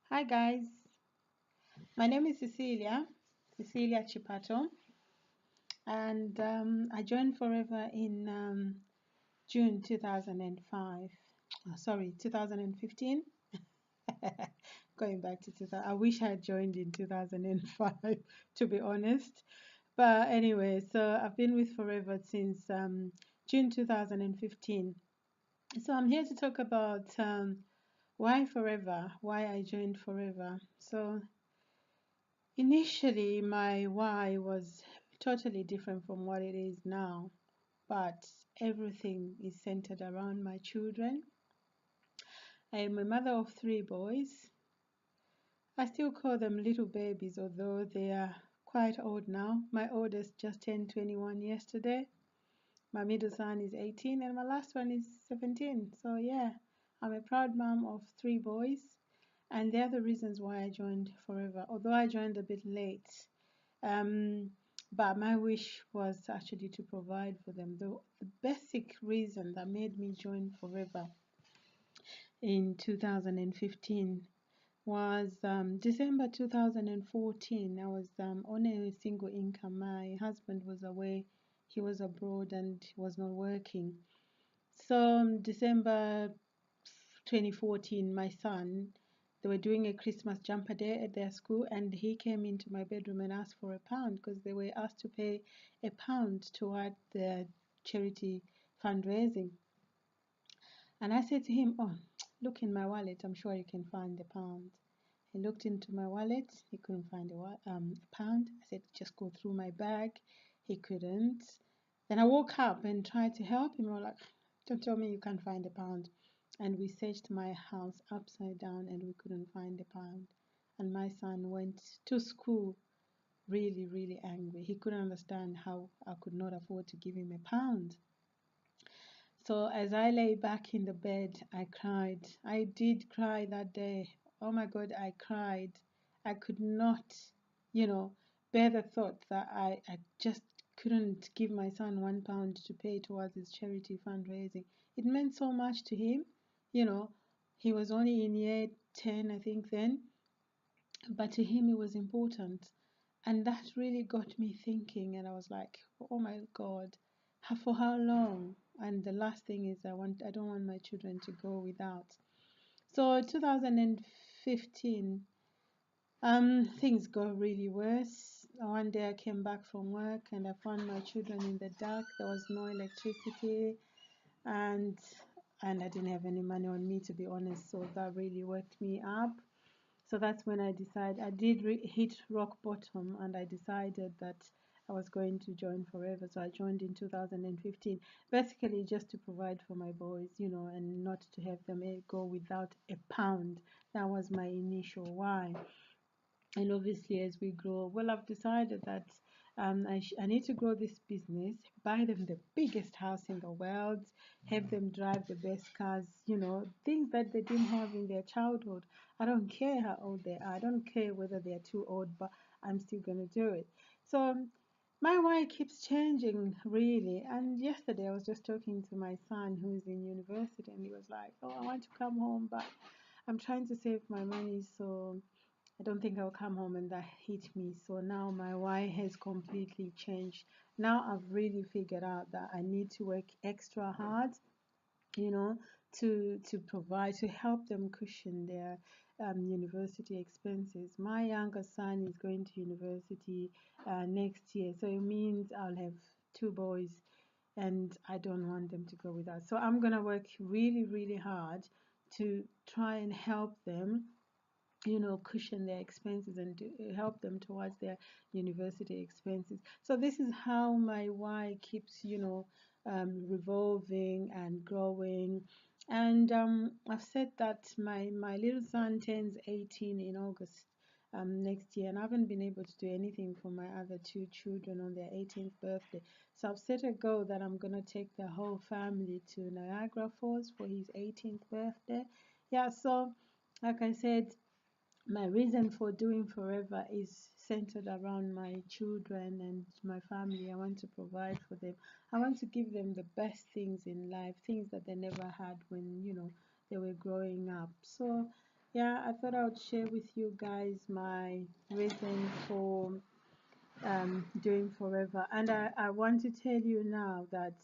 Hi guys, my name is Cecilia Chipato, and I joined Forever in June 2005. Oh, sorry, 2015. Going back to 2000, I wish I had joined in 2005, to be honest. But anyway, so I've been with Forever since June 2015. So I'm here to talk about why Forever, why I joined Forever. So initially, my why was totally different from what it is now, but everything is centered around my children. I am a mother of three boys. I still call them little babies, although they are quite old now. My oldest just turned 21 yesterday. My middle son is 18, and my last one is 17. So, yeah, I'm a proud mom of three boys, and they're the reasons why I joined Forever, although I joined a bit late. But my wish was actually to provide for them. The basic reason that made me join Forever in 2015 was December 2014. I was on a single income. My husband was away, he was abroad and he was not working. So, December 2014, my son, they were doing a Christmas jumper day at their school, and he came into my bedroom and asked for £1 because they were asked to pay £1 toward the charity fundraising. And I said to him, "Oh, look in my wallet. I'm sure you can find £1." He looked into my wallet. He couldn't find a pound. I said, "Just go through my bag." He couldn't. Then I woke up and tried to help him. I was like, "Don't tell me you can't find £1." And we searched my house upside down and we couldn't find £1. And my son went to school really, really angry. He couldn't understand how I could not afford to give him £1. So as I lay back in the bed, I cried. I did cry that day. Oh my God, I cried. I could not, bear the thought that I just couldn't give my son £1 to pay towards his charity fundraising. It meant so much to him. You know, he was only in year 10, I think, then, but to him it was important. And that really got me thinking, and I was like, oh my God, for how long? And the last thing is I don't want my children to go without. So 2015, things got really worse. One day I came back from work and I found my children in the dark. There was no electricity, and I didn't have any money on me, to be honest. So that really worked me up. So that's when I decided, I did hit rock bottom, and I decided that I was going to join Forever. So I joined in 2015, basically just to provide for my boys, and not to have them go without a pound. That was my initial why. And obviously, as we grow, well, I've decided that I need to grow this business, buy them the biggest house in the world, have them drive the best cars, things that they didn't have in their childhood. I don't care how old they are. I don't care whether they're too old, but I'm still going to do it. So my why keeps changing, really. And yesterday I was just talking to my son who's in university, and he was like, "Oh, I want to come home, but I'm trying to save my money, so I don't think I'll come home," and that hit me. So now my why has completely changed. Now I've really figured out that I need to work extra hard, you know, to provide, to help them cushion their university expenses. My younger son is going to university next year, so it means I'll have two boys, and I don't want them to go without. So I'm gonna work really, really hard to try and help them, cushion their expenses and to help them towards their university expenses. So this is how my why keeps, revolving and growing. And I've said that my little son turns 18 in August next year, and I haven't been able to do anything for my other two children on their 18th birthday. So I've set a goal that I'm going to take the whole family to Niagara Falls for his 18th birthday. Yeah, so like I said, my reason for doing Forever is centered around my children and my family. I want to provide for them. I want to give them the best things in life, things that they never had when, they were growing up. So, yeah, I thought I would share with you guys my reason for doing forever. And I want to tell you now that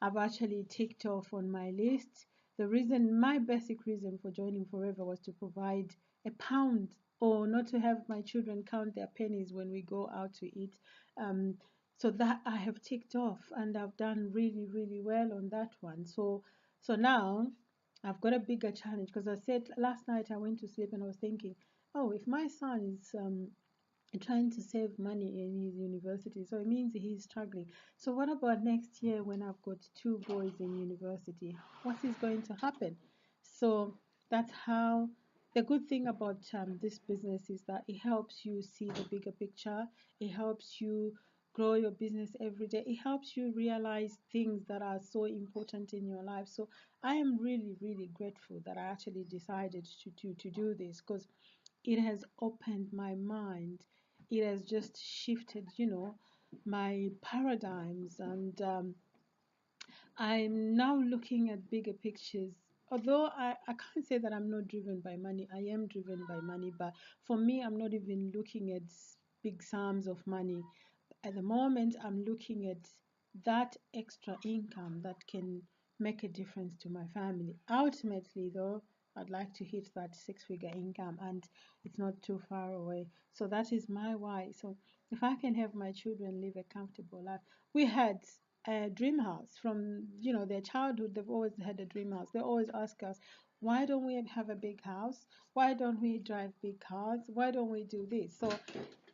I've actually ticked off on my list. The reason, my basic reason for joining forever was to provide a pound, or not to have my children count their pennies when we go out to eat. Um, so that I have ticked off, and I've done really, really well on that one. So now I've got a bigger challenge, because I said last night I went to sleep and I was thinking, oh, if my son is trying to save money in his university, so it means he's struggling. So what about next year when I've got two boys in university? What is going to happen? So that's how, the good thing about this business is that it helps you see the bigger picture. It helps you grow your business every day. It helps you realize things that are so important in your life. So I am really, really grateful that I actually decided to do this, because it has opened my mind. It has just shifted, my paradigms, and I'm now looking at bigger pictures. Although I can't say that I'm not driven by money, I am driven by money, but for me, I'm not even looking at big sums of money. At the moment, I'm looking at that extra income that can make a difference to my family. Ultimately, though, I'd like to hit that six-figure income, and it's not too far away. So that is my why. So if I can have my children live a comfortable life, we had a dream house from their childhood. They've always had a dream house. They always ask us, why don't we have a big house? Why don't we drive big cars? Why don't we do this? So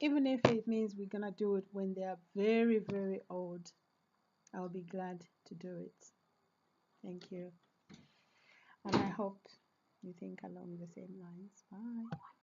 even if it means we're gonna do it when they are very, very old, I'll be glad to do it. Thank you. And I hope you think along the same lines. Bye.